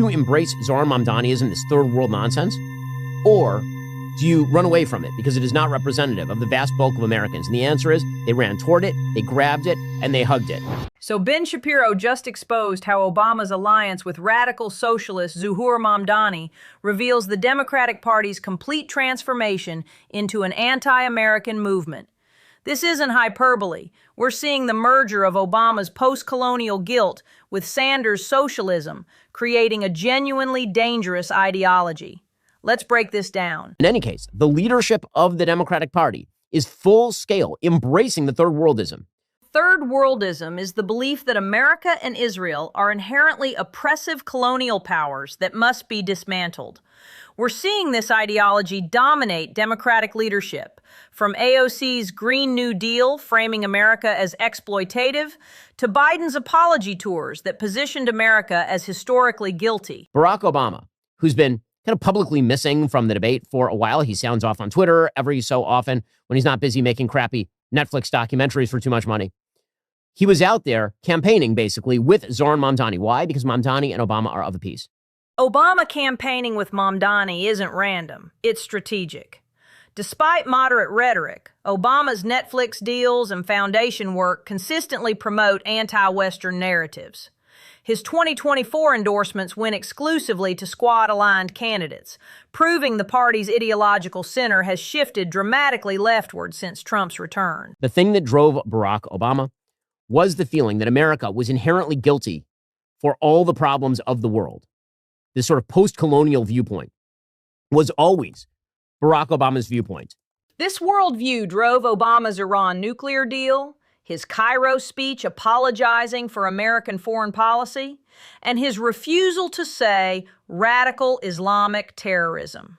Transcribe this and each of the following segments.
you embrace Tsar Mamdaniism, this third world nonsense, or do you run away from it because it is not representative of the vast bulk of Americans? And the answer is they ran toward it, they grabbed it, and they hugged it. So Ben Shapiro just exposed how Obama's alliance with radical socialist Zuhur Mamdani reveals the Democratic Party's complete transformation into an anti-American movement. This isn't hyperbole. We're seeing the merger of Obama's post-colonial guilt with Sanders' socialism, creating a genuinely dangerous ideology. Let's break this down. In any case, the leadership of the Democratic Party is full-scale embracing the third worldism. Third worldism is the belief that America and Israel are inherently oppressive colonial powers that must be dismantled. We're seeing this ideology dominate Democratic leadership, from AOC's Green New Deal framing America as exploitative to Biden's apology tours that positioned America as historically guilty. Barack Obama, who's been kind of publicly missing from the debate for a while. He sounds off on Twitter every so often when he's not busy making crappy Netflix documentaries for too much money. He was out there campaigning, basically, with Zohran Mamdani. Why? Because Mamdani and Obama are of a piece. Obama campaigning with Mamdani isn't random. It's strategic. Despite moderate rhetoric, Obama's Netflix deals and foundation work consistently promote anti-Western narratives. His 2024 endorsements went exclusively to Squad-aligned candidates, proving the party's ideological center has shifted dramatically leftward since Trump's return. The thing that drove Barack Obama was the feeling that America was inherently guilty for all the problems of the world. This sort of post-colonial viewpoint was always Barack Obama's viewpoint. This worldview drove Obama's Iran nuclear deal, his Cairo speech apologizing for American foreign policy, and his refusal to say radical Islamic terrorism.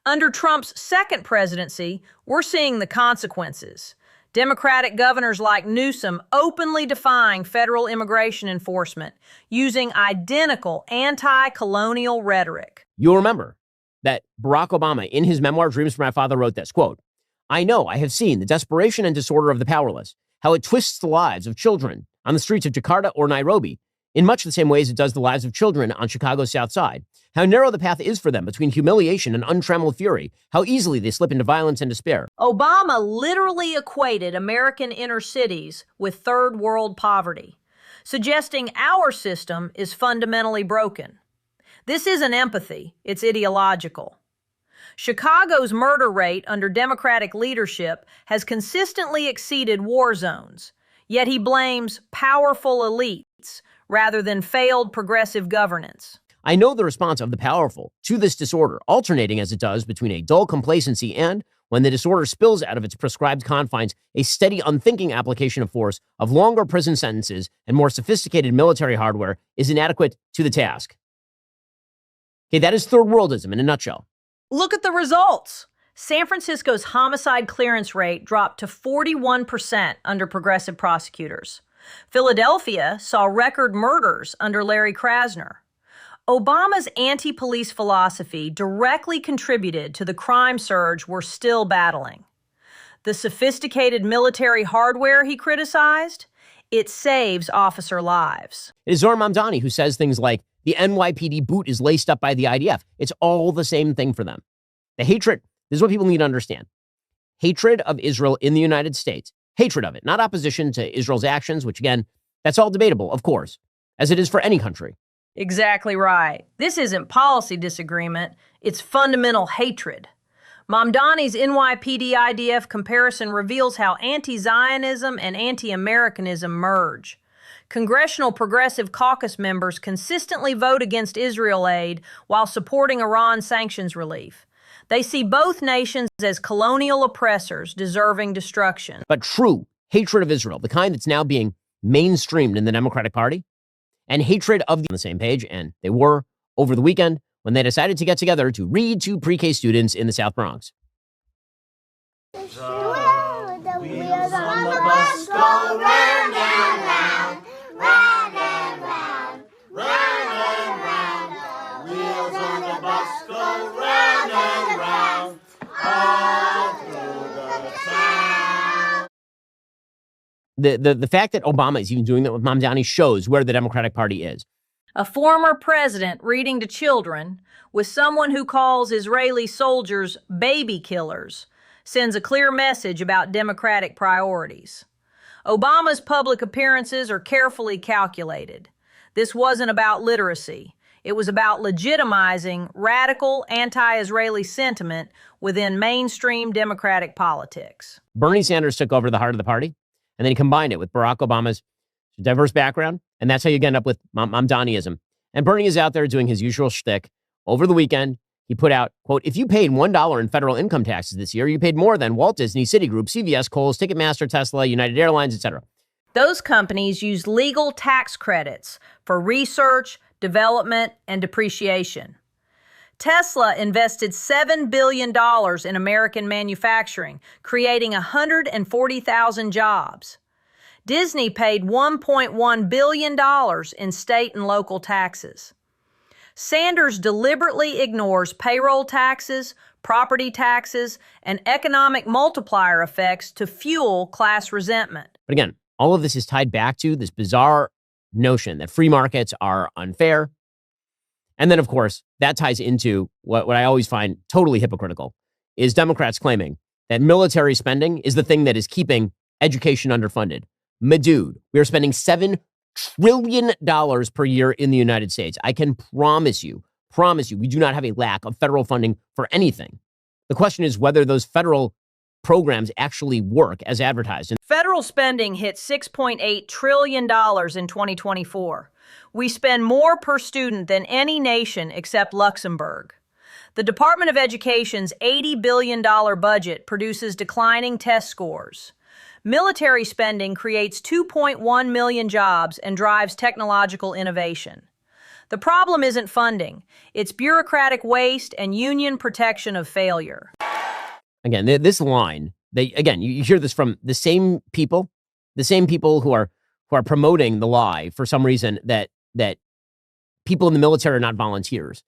Under Trump's second presidency, we're seeing the consequences. Democratic governors like Newsom openly defying federal immigration enforcement, using identical anti-colonial rhetoric. You'll remember that Barack Obama, in his memoir, Dreams from My Father, wrote this, quote, "I know, I have seen the desperation and disorder of the powerless, how it twists the lives of children on the streets of Jakarta or Nairobi, in much the same ways it does the lives of children on Chicago's South Side. How narrow the path is for them between humiliation and untrammeled fury. How easily they slip into violence and despair." Obama literally equated American inner cities with third world poverty, suggesting our system is fundamentally broken. This isn't empathy, it's ideological. Chicago's murder rate under Democratic leadership has consistently exceeded war zones, yet he blames powerful elites rather than failed progressive governance. I know the response of the powerful to this disorder, alternating as it does between a dull complacency and, when the disorder spills out of its prescribed confines, a steady, unthinking application of force, of longer prison sentences and more sophisticated military hardware, is inadequate to the task. Okay, that is third worldism in a nutshell. Look at the results. San Francisco's homicide clearance rate dropped to 41% under progressive prosecutors. Philadelphia saw record murders under Larry Krasner. Obama's anti-police philosophy directly contributed to the crime surge we're still battling. The sophisticated military hardware he criticized, it saves officer lives. It is Zohran Mamdani who says things like, the NYPD boot is laced up by the IDF. It's all the same thing for them. The hatred, this is what people need to understand. Hatred of Israel in the United States, hatred of it, not opposition to Israel's actions, which again, that's all debatable, of course, as it is for any country. Exactly right. This isn't policy disagreement, it's fundamental hatred. Mamdani's NYPD-IDF comparison reveals how anti-Zionism and anti-Americanism merge. Congressional Progressive Caucus members consistently vote against Israel aid while supporting Iran sanctions relief. They see both nations as colonial oppressors deserving destruction. But true hatred of Israel, the kind that's now being mainstreamed in the Democratic Party, and hatred of the on the same page, and they were over the weekend when they decided to get together to read to pre-K students in the South Bronx. The wheels on the bus go round and round, round and round, round and round. The wheels on the bus go round and round, all through the town. The fact that Obama is even doing that with Mamdani shows where the Democratic Party is. A former president reading to children with someone who calls Israeli soldiers baby killers sends a clear message about democratic priorities. Obama's public appearances are carefully calculated. This wasn't about literacy. It was about legitimizing radical anti-Israeli sentiment within mainstream Democratic politics. Bernie Sanders took over the heart of the party, and then he combined it with Barack Obama's diverse background, and that's how you end up with Mamdaniism. And Bernie is out there doing his usual shtick. Over the weekend, he put out, quote, if you paid $1 in federal income taxes this year, you paid more than Walt Disney, Citigroup, CVS, Kohl's, Ticketmaster, Tesla, United Airlines, etc. Those companies use legal tax credits for research, development, and depreciation. Tesla invested $7 billion in American manufacturing, creating 140,000 jobs. Disney paid $1.1 billion in state and local taxes. Sanders deliberately ignores payroll taxes, property taxes, and economic multiplier effects to fuel class resentment. But again, all of this is tied back to this bizarre notion that free markets are unfair. And then, of course, that ties into what I always find totally hypocritical, is Democrats claiming that military spending is the thing that is keeping education underfunded. Dude, we are spending $7 trillion per year in the United States. I can promise you, we do not have a lack of federal funding for anything. The question is whether those federal programs actually work as advertised. Federal spending hit $6.8 trillion in 2024. We spend more per student than any nation except Luxembourg. The Department of Education's $80 billion budget produces declining test scores. Military spending creates 2.1 million jobs and drives technological innovation. The problem isn't funding. It's bureaucratic waste and union protection of failure. Again, this line, you hear this from the same people who are promoting the lie for some reason that people in the military are not volunteers,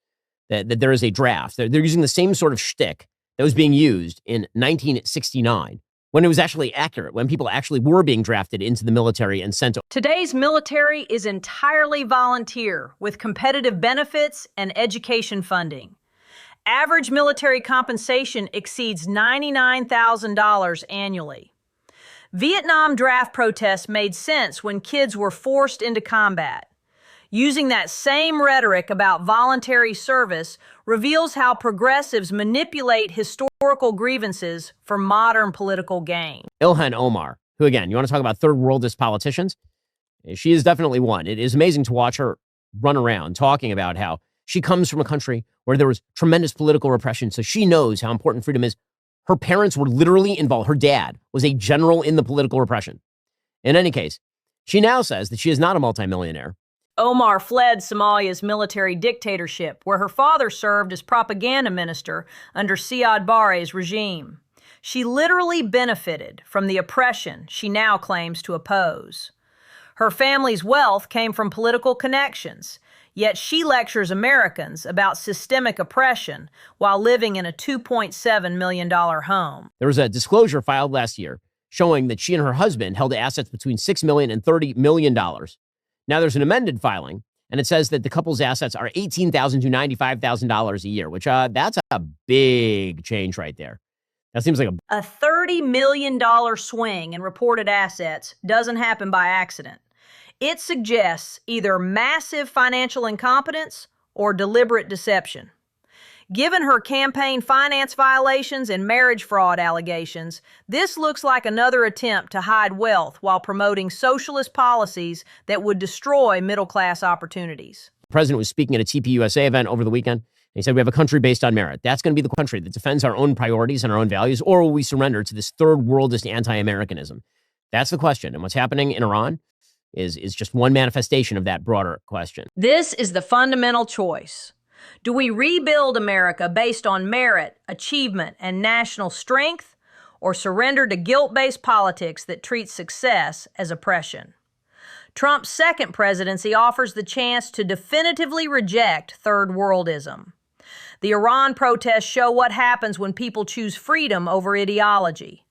that there is a draft. They're using the same sort of shtick that was being used in 1969. When it was actually accurate, when people actually were being drafted into the military and sent to. Today's military is entirely volunteer with competitive benefits and education funding. Average military compensation exceeds $99,000 annually. Vietnam draft protests made sense when kids were forced into combat. Using that same rhetoric about voluntary service reveals how progressives manipulate historical grievances for modern political gain. Ilhan Omar, who, again, you want to talk about third worldist politicians? She is definitely one. It is amazing to watch her run around talking about how she comes from a country where there was tremendous political repression, so she knows how important freedom is. Her parents were literally involved. Her dad was a general in the political repression. In any case, she now says that she is not a multimillionaire. Omar fled Somalia's military dictatorship, where her father served as propaganda minister under Siad Barre's regime. She literally benefited from the oppression she now claims to oppose. Her family's wealth came from political connections, yet she lectures Americans about systemic oppression while living in a $2.7 million home. There was a disclosure filed last year showing that she and her husband held assets between $6 million and $30 million. Now there's an amended filing, and it says that the couple's assets are $18,000 to $95,000 a year, which that's a big change right there. That seems like a $30 million swing in reported assets doesn't happen by accident. It suggests either massive financial incompetence or deliberate deception. Given her campaign finance violations and marriage fraud allegations, this looks like another attempt to hide wealth while promoting socialist policies that would destroy middle-class opportunities. The president was speaking at a TPUSA event over the weekend. He said, we have a country based on merit. That's going to be the country that defends our own priorities and our own values, or will we surrender to this third worldist anti-Americanism? That's the question. And what's happening in Iran is just one manifestation of that broader question. This is the fundamental choice. Do we rebuild America based on merit, achievement, and national strength, or surrender to guilt-based politics that treats success as oppression? Trump's second presidency offers the chance to definitively reject third worldism. The Iran protests show what happens when people choose freedom over ideology.